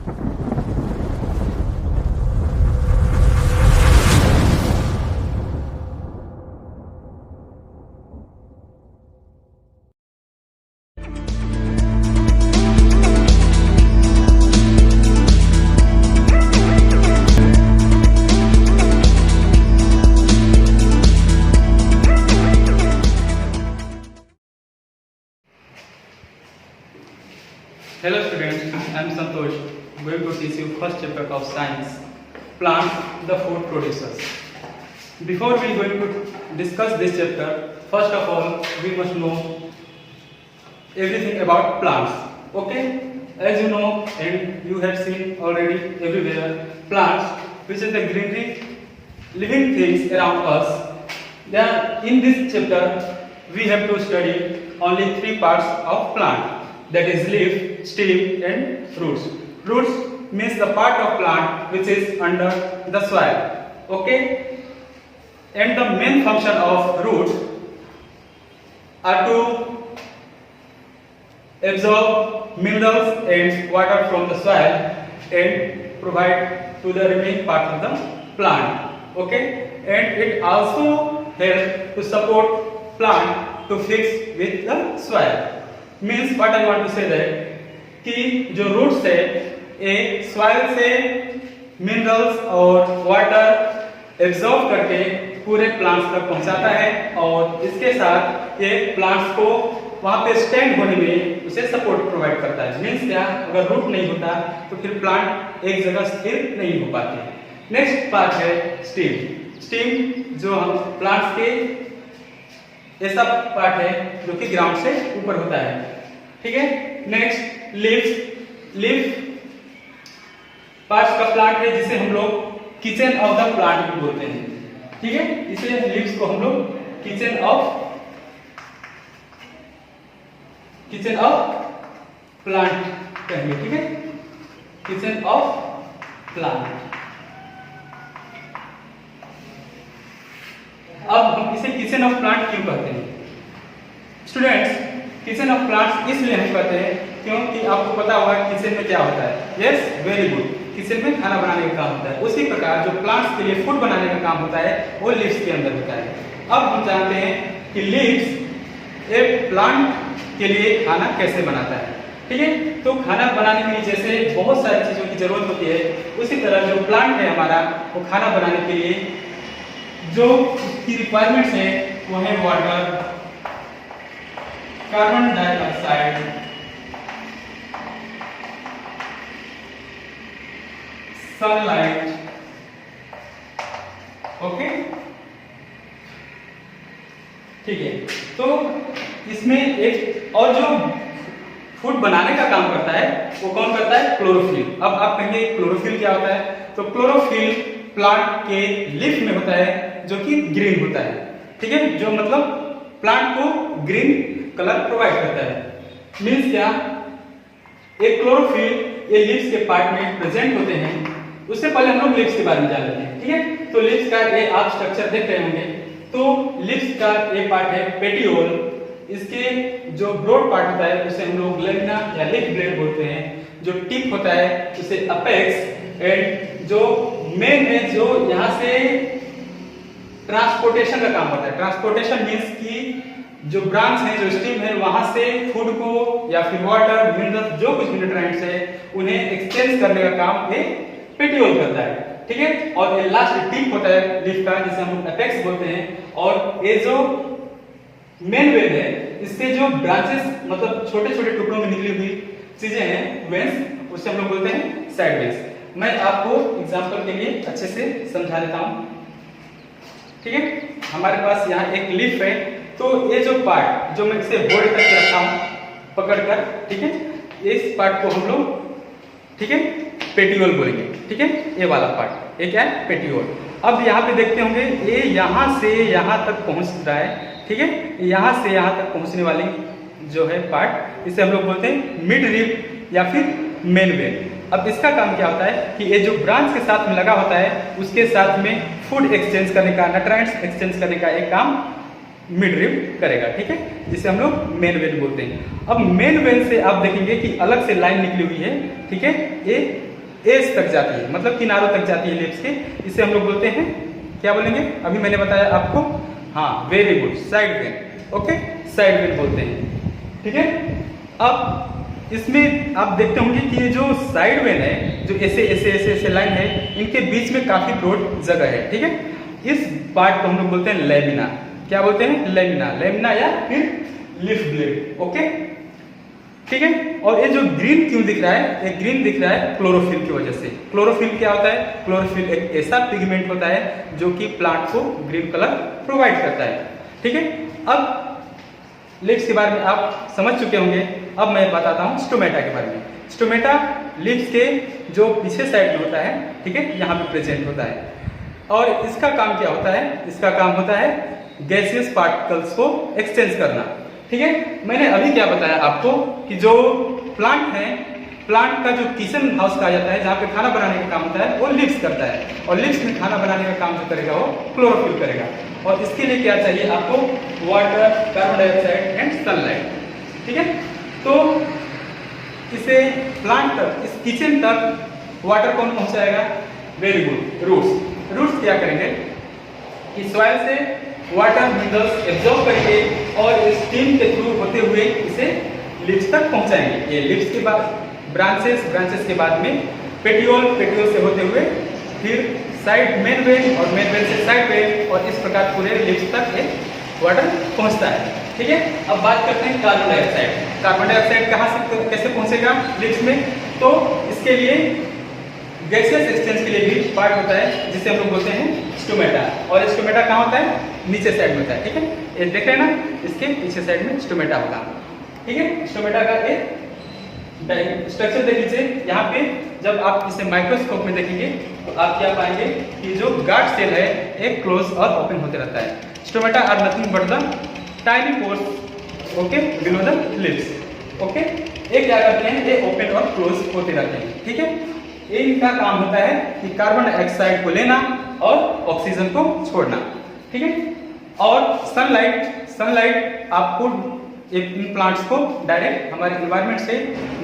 Hello students, I am Santosh, going to teach you first chapter of science, plants, the food producers. Before we going to discuss this chapter, first of all we must know everything about plants. Okay, as you know and you have seen already everywhere, plants, which is the greenery, living things around us. Then in this chapter we have to study only three parts of plant. That is leaf, stem and roots. Roots means the part of plant which is under the soil. Okay? And the main function of roots are to absorb minerals and water from the soil and provide to the remaining part of the plant. Okay? And it also helps to support plant to fix with the soil. Means what I want to say that कि जो roots है ये soil से minerals और water absorb करके पूरे plants तक पहुंचाता है और इसके साथ ये प्लांट्स को वहां पे स्टैंड होने में उसे सपोर्ट प्रोवाइड करता है। मीन्स क्या, अगर रूट नहीं होता तो फिर प्लांट एक जगह स्थिर नहीं हो पाते। नेक्स्ट पार्ट है स्टेम। स्टेम जो हम प्लांट्स के ऐसा पार्ट है जो कि ग्राउंड से ऊपर होता है। ठीक है। Next leaves. लीफ पार्ट का प्लांट है जिसे हम लोग किचन ऑफ द प्लांट भी बोलते हैं। ठीक है, इसे लीव्स को हम लोग किचन ऑफ प्लांट कहेंगे। ठीक है, किचन ऑफ प्लांट। अब हम इसे किचन ऑफ प्लांट क्यों कहते हैं? स्टूडेंट्स, किचन ऑफ प्लांट्स इसलिए हम कहते हैं क्योंकि आपको पता होगा किचन में क्या होता है। यस, वेरी गुड, किचन में खाना बनाने का काम होता है। उसी प्रकार जो प्लांट्स के लिए फूड बनाने का काम होता है वो लीव्स के अंदर होता है। अब हम जानते हैं कि लीव्स एक प्लांट के लिए खाना कैसे बनाता है। ठीक है, तो खाना बनाने के लिए जैसे बहुत सारी चीजों की जरूरत होती है, उसी तरह जो प्लांट है हमारा वो खाना बनाने के लिए जो उसकी रिक्वायरमेंट्स है वो है water, carbon dioxide, sunlight. Okay, ठीक है। तो इसमें एक और जो फूड बनाने का काम करता है वो कौन करता है? क्लोरोफिल। अब आप कहेंगे क्लोरोफिल क्या होता है? तो क्लोरोफिल प्लांट के लीफ में होता है जो कि ग्रीन होता है। ठीक है, जो मतलब प्लांट को ग्रीन कलर प्रोवाइड करता है। मीन्स क्या, एक क्लोरोफिल ये लीव्स के पार्ट में प्रेजेंट होते हैं। उससे पहले हम लोग लीव्स के बारे में जान लेते हैं। ठीक है, तो लीव्स का ये आप स्ट्रक्चर देख रहे होंगे। तो लीव्स का एक पार्ट है पेटियोल। इसके जो ब्रॉड पार्ट होता है उसे हम लोग लेमिना या लीफ ब्लेड बोलते हैं। जो टिप होता है उसे अपेक्स, एंड जो मेन है जो यहाँ से ट्रांसपोर्टेशन का काम करता है। ट्रांसपोर्टेशन मीन्स कि जो ब्रांच है, जो स्टेम है, वहां से फूड को या फिर वाटर, मिनरल्स, जो कुछ न्यूट्रिएंट्स है उन्हें एक्सचेंज करने का काम ये पेटियोल करता है। ठीक है, और ये लास्ट टिप होता है लीफ का जिसे हम लोग एपेक्स बोलते हैं। और ये जो मेन वेन है इसके जो ब्रांचेस मतलब छोटे छोटे टुकड़ों में निकली हुई चीजें हैं, वेन्स, उसे हम लोग बोलते हैं साइड वेन्स। मैं आपको एग्जांपल के लिए अच्छे से समझा देता हूं। ठीक है, हमारे पास यहाँ एक लीफ है, तो ये जो पार्ट जो मैं इसे होल्ड करके रखा हूँ पकड़कर, ठीक है, इस पार्ट को हम लोग, ठीक है, पेटियोल बोलेंगे। ठीक है, ये वाला पार्ट ये क्या है? पेटियोल। अब यहाँ पे देखते होंगे ये यहाँ से यहाँ तक पहुँच रहा है। ठीक है, यहाँ से यहाँ तक पहुँचने वाली जो है पार्ट, इसे हम लोग बोलते हैं मिड रिब या फिर मेन वेन। अब इसका काम क्या होता है कि ये जो ब्रांच के साथ में लगा होता है उसके साथ में फूड एक्सचेंज करने का, न्यूट्रिएंट्स एक्सचेंज करने का एक काम मिड रिब करेगा। ठीक है, जिसे हम लोग मेन वेन बोलते हैं। अब मेन वेन से आप देखेंगे कि अलग से लाइन निकली हुई है। ठीक है, ये एज तक जाती है, मतलब किनारों तक जाती है लिप्स के, इसे हम लोग बोलते हैं, क्या बोलेंगे, अभी मैंने बताया आपको, हाँ very good, side when. Okay, side when बोलते हैं। ठीक है, अब इसमें आप देखते होंगे कि ये जो साइड वेन है, जो ऐसे ऐसे ऐसे ऐसे लाइन है, इनके बीच में काफी ब्रॉड जगह है। ठीक है, इस पार्ट को हम लोग बोलते हैं लेमिना। क्या बोलते हैं? लेमिना, लेमिना या फिर लिफ ब्लेड। ओके, ठीक है। और ये जो ग्रीन क्यों दिख रहा है? ये ग्रीन दिख रहा है क्लोरोफिल की वजह से। क्लोरोफिल क्या होता है? क्लोरोफिल एक ऐसा पिगमेंट होता है जो कि प्लांट को ग्रीन कलर प्रोवाइड करता है। ठीक है, अब लिप्स के बारे में आप समझ चुके होंगे। अब मैं बताता हूँ स्टोमेटा के बारे में। स्टोमेटा लिप्स के जो पीछे साइड में होता है, ठीक है, यहाँ पे प्रेजेंट होता है। और इसका काम क्या होता है? इसका काम होता है गैसियस पार्टिकल्स को एक्सचेंज करना। ठीक है, मैंने अभी क्या बताया आपको कि जो प्लांट है, प्लांट का जो किचन हाउस कहा जाता है, जहाँ पे खाना बनाने का काम होता है, वो लिप्स करता है। और लिप्स में खाना बनाने का काम जो करेगा वो क्लोरोफिल करेगा। और इसके लिए क्या चाहिए आपको? Water, carbon dioxide and sunlight. ठीक है, तो इसे प्लांट तक, इस किचन तक वाटर कौन पहुंचाएगा? Very good, roots. रूट्स क्या करेंगे कि सॉइल से वाटर मिनरल्स एब्जॉर्ब करेंगे और स्टीम के थ्रू होते हुए इसे लिप्स तक पहुंचाएंगे। ये लिप्स के बाद ब्रांचेस, ब्रांचेस के बाद में पेटियोल, पेटियोल से होते हुए फिर साइड मेन वेन और मेन वेन से साइड वेन, और इस प्रकार पूरे लिप्स तक ये वाटर पहुंचता है। ठीक है, अब बात करते हैं कार्बन डाइऑक्साइड। कार्बन डाइऑक्साइड कहाँ से कैसे पहुंचेगा लिप्स में? तो इसके लिए गैसियस एक्सचेंज के लिए भी पार्ट होता है जिसे हम लोग बोलते हैं स्टोमेटा। और स्टोमेटा कहाँ होता है? नीचे साइड में होता है। ठीक है, ये देख रहे हैं ना, इसके पीछे साइड में स्टोमेटा होगा। ठीक है, स्टोमेटा का एक स्ट्रक्चर देख लीजिए। यहाँ पे जब आप इसे माइक्रोस्कोप में देखेंगे तो आप क्या पाएंगे कि जो गार्ड सेल है एक क्लोज और ओपन होते रहता है। Stomata are nothing but the tiny pores, okay, below the lips. Okay, ये क्या करते हैं? ये ओपन और क्लोज होते रहते हैं। ठीक है, ये इनका काम होता है कि कार्बन डाइऑक्साइड को लेना और ऑक्सीजन को छोड़ना। ठीक है, और सनलाइट आपको इन प्लांट्स को डायरेक्ट हमारे एनवायरनमेंट से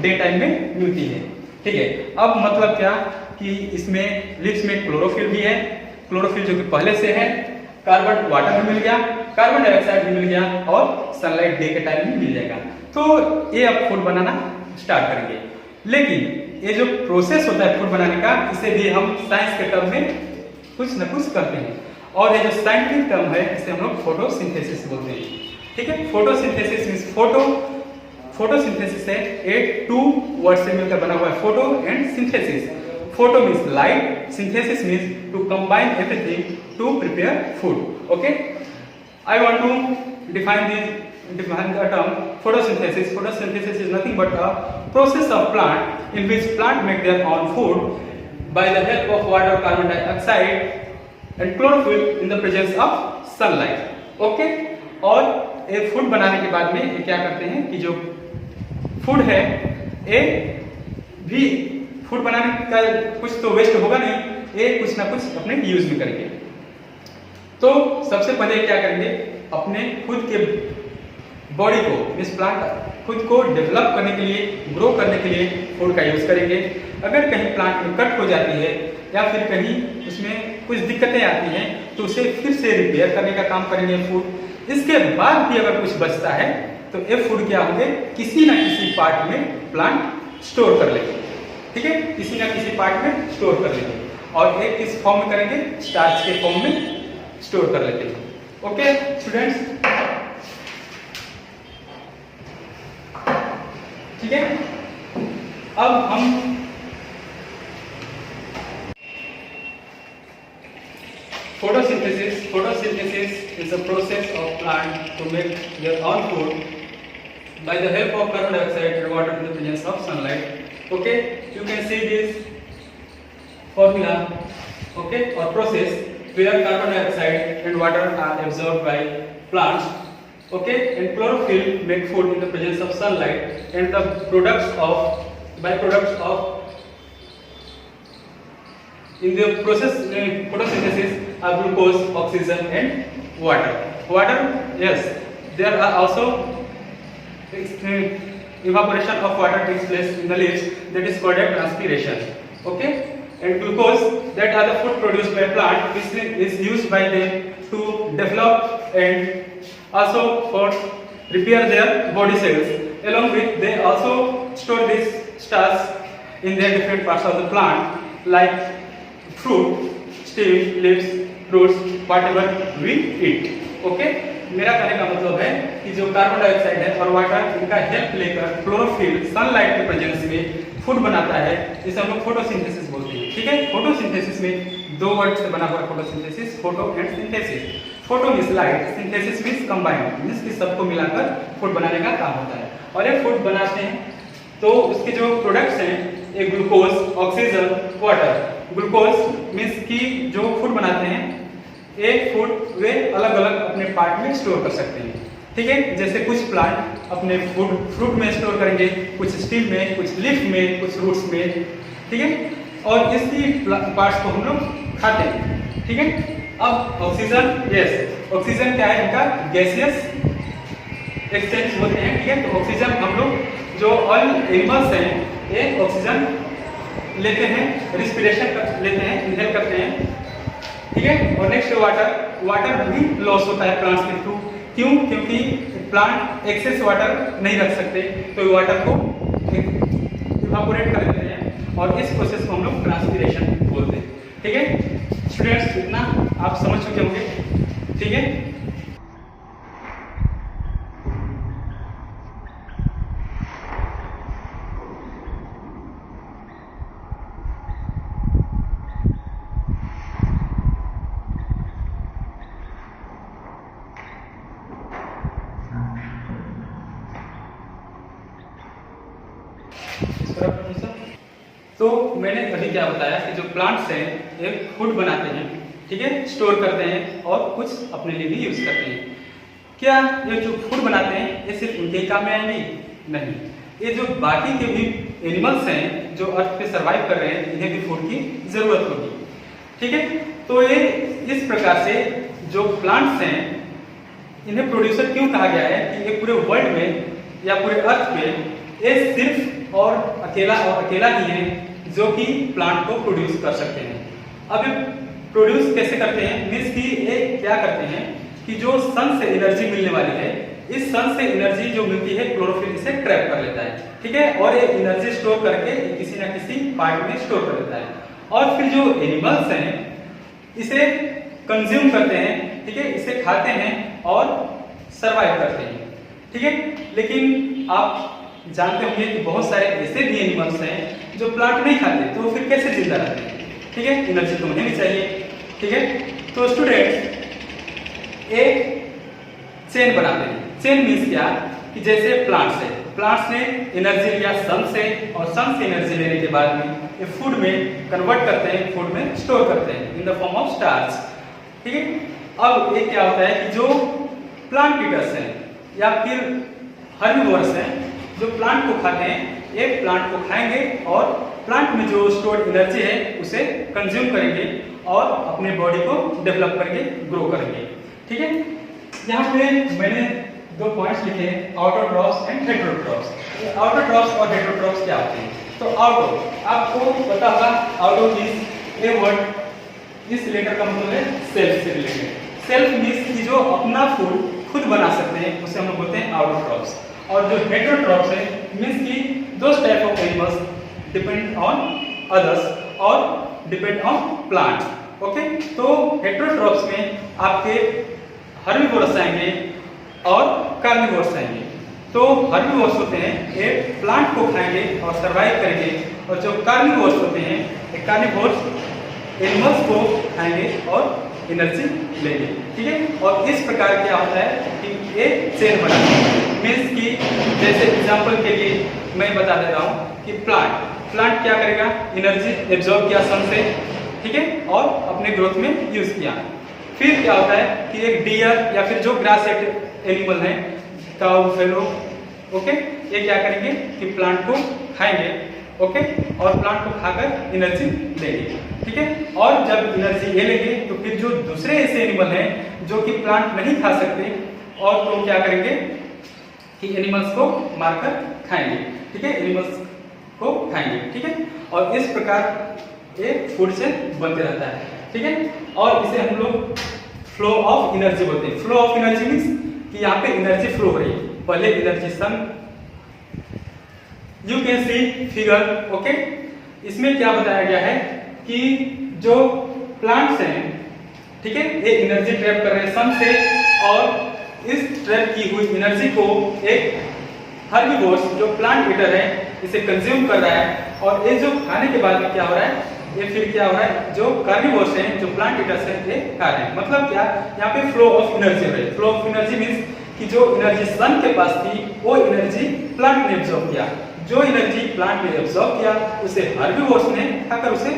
डे टाइम में मिलती है। ठीक है, अब मतलब क्या कि इसमें लिप्स में क्लोरोफिल भी है, क्लोरोफिल जो कि पहले से है, कार्बन वाटर भी मिल गया, कार्बन डाइऑक्साइड भी मिल गया, और सनलाइट डे के टाइम में मिल जाएगा। तो ये अब फूड बनाना स्टार्ट करेंगे। लेकिन ये जो प्रोसेस होता है फूड बनाने का, इसे भी हम साइंस के टर्म में कुछ न कुछ करते हैं। और ये जो साइंटिफिक टर्म है इसे हम लोग फोटोसिंथेसिस बोलते हैं। ठीक है, फोटोसिंथेसिस मींस फोटोसिंथेसिस है, एक टू वर्ड से मिलकर बना हुआ है, photo and synthesis. Photo means light, synthesis means to combine everything to prepare food. Okay, I want to define the term photosynthesis. Photosynthesis is nothing but a process of plant in which plant make their own food by the help of water, carbon dioxide and chlorophyll in the presence of sunlight. Okay, और ये food बनाने के बाद में ये क्या करते हैं कि जो फूड है ये भी फूड बनाने का कुछ तो वेस्ट होगा नहीं, ये कुछ ना कुछ अपने यूज में करेंगे। तो सबसे पहले क्या करेंगे? अपने खुद के बॉडी को, इस प्लांट खुद को डेवलप करने के लिए, ग्रो करने के लिए फूड का यूज करेंगे। अगर कहीं प्लांट में कट हो जाती है या फिर कहीं उसमें कुछ दिक्कतें आती हैं तो उसे फिर से रिपेयर करने का काम करेंगे फूड। इसके बाद भी अगर कुछ बचता है तो ये फूड क्या होंगे? किसी ना किसी पार्ट में प्लांट स्टोर कर लेंगे। ठीक है, किसी ना किसी पार्ट में स्टोर कर लेंगे, और एक किस फॉर्म में करेंगे? स्टार्च के फॉर्म में स्टोर कर लेते हैं। ओके स्टूडेंट्स, ठीक है, अब हम photosynthesis is the process of plant to make their own food by the help of carbon dioxide and water in the presence of sunlight. Okay, you can see this formula, okay, or process where carbon dioxide and water are absorbed by plants, okay, and chlorophyll make food in the presence of sunlight, and the byproducts of in the process photosynthesis are glucose, oxygen and water. Yes, there are also evaporation of water takes place in the leaves, that is called as transpiration. okay, and glucose, that are the food produced by plant, which is used by them to develop and also for repair their body cells. Along with, they also store these starch in their different parts of the plant, like fruit, stem, leaves, fruits, whatever we eat. Okay, मेरा कहने का मतलब है कि जो carbon dioxide है और water, इनका हेल्प लेकर क्लोरोफिल सनलाइट के प्रेजेंस में फूड बनाता है, जिसे हम लोग फोटोसिंथेसिस बोलते हैं। ठीक है, फोटोसिंथेसिस में दो वर्ड से बना हुआ photosynthesis, photo and synthesis. Photo means light, synthesis means combined, means कि सबको मिलाकर फूड बनाने का काम होता है। और ये फूड बनाते हैं तो उसके जो प्रोडक्ट्स हैं, ये glucose, oxygen, water. Glucose means कि जो फूड बनाते हैं, एक फूड वे अलग अलग अपने पार्ट में स्टोर कर सकते हैं। ठीक है, जैसे कुछ प्लांट अपने फूड फ्रूट में स्टोर करेंगे, कुछ स्टीम में, कुछ लीफ में, कुछ रूट्स में। ठीक है, और इसी पार्ट्स को हम लोग खाते हैं। ठीक है, अब ऑक्सीजन, यस, ऑक्सीजन क्या है, इनका गैसियस एक्सचेंज होते हैं। ठीक है, तो ऑक्सीजन हम लोग जो ऑल एनिमल्स हैं, ये ऑक्सीजन लेते हैं, रिस्पिरेशन लेते हैं, इनहेल करते हैं। ठीक है, और नेक्स्ट वाटर, वाटर भी लॉस होता है प्लांट्स के थ्रू। क्यों? क्योंकि प्लांट एक्सेस वाटर नहीं रख सकते, तो वाटर को इवापोरेट कर देते हैं, और इस प्रोसेस को हम लोग ट्रांसपिरेशन बोलते हैं। ठीक है स्टूडेंट्स, इतना आप समझ चुके होंगे। ठीक है, तो मैंने अभी क्या बताया कि जो प्लांट्स हैं ये फूड बनाते हैं, ठीक है, स्टोर करते हैं और कुछ अपने लिए भी यूज करते हैं। क्या ये जो फूड बनाते हैं ये सिर्फ उनके काम में आएंगे? नहीं, ये जो बाकी के भी एनिमल्स हैं जो अर्थ पे सरवाइव कर रहे हैं, इन्हें भी फूड की जरूरत होगी। ठीक है, तो ये इस प्रकार से जो प्लांट्स हैं, इन्हें प्रोड्यूसर क्यों कहा गया है कि ये पूरे वर्ल्ड में या पूरे अर्थ पे ये सिर्फ और अकेला ही है जो कि प्लांट को प्रोड्यूस कर सकते हैं। अब ये प्रोड्यूस कैसे करते हैं, मींस कि ये क्या करते हैं कि जो सन से एनर्जी मिलने वाली है, इस सन से एनर्जी जो मिलती है, क्लोरोफिल इसे ट्रैप कर लेता है। ठीक है, और ये एनर्जी स्टोर करके किसी न किसी पार्ट में स्टोर कर लेता है, और फिर जो एनिमल्स हैं इसे कंज्यूम करते हैं। ठीक है, इसे खाते हैं और सरवाइव करते हैं। ठीक है, लेकिन आप जानते होंगे कि बहुत सारे ऐसे भी एनिमल्स हैं जो प्लांट नहीं खाते, तो फिर कैसे जिंदा रहते हैं? ठीक है, एनर्जी तो उन्हें भी चाहिए। ठीक है, तो स्टूडेंट्स एक चेन बनाते हैं। चेन मीन्स क्या कि जैसे प्लांट्स ने एनर्जी लिया सन से, और सन से एनर्जी लेने के बाद में ये फूड में कन्वर्ट करते हैं, फूड में स्टोर करते हैं in the form of starch. ठीक है, अब ये क्या होता है कि जो प्लांट ईटर्स हैं या फिर हर्बीवोरस हैं, जो प्लांट को खाते हैं, ये प्लांट को खाएंगे और प्लांट में जो स्टोर्ड एनर्जी है उसे कंज्यूम करेंगे और अपने बॉडी को डेवलप करके ग्रो करेंगे। ठीक है, यहाँ पे मैंने दो पॉइंट्स लिखे हैं, ऑटोट्रॉफ्स एंड हेटेरोट्रॉफ्स। ऑटोट्रॉफ्स और हेटेरोट्रॉफ्स क्या होते हैं? तो ऑटो, आपको पता होगा ऑटो मींस ए वर्ड, इस लेटर का मतलब है सेल्फ से रिलेटेड। सेल्फ मींस कि जो अपना फूड खुद बना सकते हैं, उसे हम लोग बोलते हैं ऑटोट्रॉफ्स। और जो हेटेरोट्रॉफ्स है मींस कि those type of animals depend on others और डिपेंड ऑन प्लांट। ओके, तो हेटेरोट्रॉफ्स में आपके हर्बीवोरस आएंगे और कार्निवोरस आएंगे। तो हर्बीवोरस होते हैं ये प्लांट को खाएंगे और सरवाइव करेंगे, और जो कार्निवोरस होते हैं ये कार्निवोरस एनिमल्स को खाएंगे और एनर्जी लेंगे। ठीक है, और इस प्रकार क्या होता है कि ये चेन बनाते हैं। मीन्स कि जैसे एग्जांपल के लिए मैं बता दे रहा हूँ कि प्लांट क्या करेगा, एनर्जी एब्जॉर्ब किया सन से, ठीक है, और अपने ग्रोथ में यूज किया। फिर क्या होता है कि एक डियर या फिर जो ग्रास एनिमल है, काऊ, फेलो, ओके, ये क्या करेंगे कि प्लांट को खाएंगे, ओके, और प्लांट को खाकर एनर्जी लेंगे। ठीक है, और जब एनर्जी ये लेंगे तो फिर जो दूसरे ऐसे एनिमल हैं जो कि प्लांट नहीं खा सकते, और तो क्या करेंगे कि एनिमल्स को मारकर खाएंगे। ठीक है, एनिमल्स को खाएंगे, ठीक है। और इस प्रकार ये फूड से बनते रहता है, ठीक है। और इसे हम लोग फ्लो ऑफ एनर्जी बोलते हैं। फ्लो ऑफ एनर्जी मीन्स कि यहाँ पे एनर्जी फ्लो हो रही है। पहले energy sun, you can see figure, okay. इसमें क्या बताया गया है कि जो प्लांट्स हैं, ठीक है, ये एनर्जी ट्रैप कर रहे हैं सन से, और इस ट्रैप की हुई एनर्जी को एक हर्बीवोर्स जो प्लांट ईटर है इसे कंज्यूम कर रहा है। और ये जो खाने के बाद में क्या हो रहा है, ये फिर क्या हो रहा है, जो कार्निवोर्स हैं, जो प्लांट ईटर्स हैं, ये खा रहे हैं। मतलब क्या, यहाँ पे फ्लो ऑफ एनर्जी हो रही है। फ्लो ऑफ एनर्जी मींस कि जो एनर्जी सन के पास थी वो एनर्जी प्लांट ने एब्जॉर्ब किया। जो एनर्जी प्लांट ने एब्जॉर्ब किया उसे हर्बीवोर्स ने खाकर उसे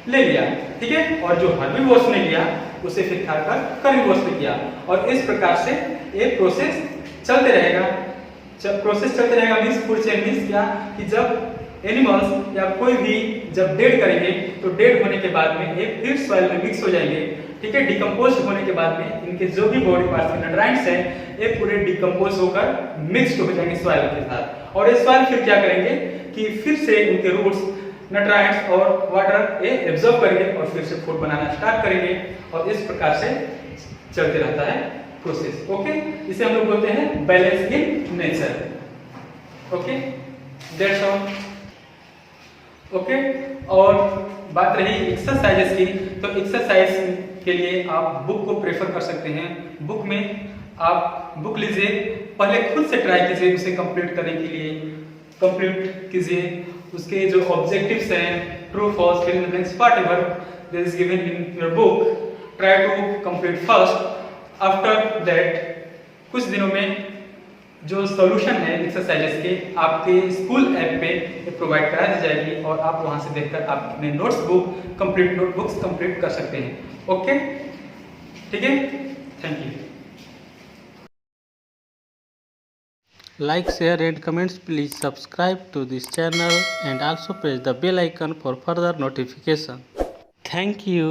ले लिया, ठीक है। और जो हर्बीवोर्स ने लिया उसे फिर खाकर कार्निवोर्स ने किया। और इस प्रकार से ये प्रोसेस चलते रहेगा। जब प्रोसेस चलते रहेगा मींस फूड चेन मींस क्या, कि जब एनिमल्स या कोई भी जब डेड करेंगे तो डेड होने के बाद में ये फिर सॉइल में मिक्स हो जाएंगे, ठीक है। डिकम्पोज होने के बाद में इनके जो भी बॉडी पार्ट्स न्यूट्राइएंट्स हैं ये पूरे डिकम्पोज होकर मिक्स्ड हो जाएंगे सॉइल के साथ। और ये सॉइल फिर क्या करेंगे कि फिर से उनके रूट्स न्यूट्राइएंट्स और वाटर ये एब्जॉर्ब करेंगे और फिर से फूड बनाना स्टार्ट करेंगे। और इस प्रकार से चलते रहता है प्रोसेस, ओके। इसे हम लोग बोलते हैं balance in nature, okay. That's all, okay. और बात रही एक्सरसाइजेस की, तो एक्सरसाइज के लिए आप बुक को प्रेफर कर सकते हैं। बुक में आप बुक लीजिए, पहले खुद से ट्राई कीजिए उसे कंप्लीट करने के लिए, कंप्लीट कीजिए। उसके जो ऑब्जेक्टिव्स हैं, true false fill in the blanks whatever that is given in your book, try to complete first. After that कुछ दिनों में जो सॉल्यूशन है एक्सरसाइजेस के आपके स्कूल ऐप पे प्रोवाइड करा दी जाएगी और आप वहां से देखकर आप अपने नोटबुक्स कंप्लीट कर सकते हैं, ओके, ठीक है। Thank you. Like, share and comments. Please subscribe to this channel and also press the bell icon for further notification. Thank you.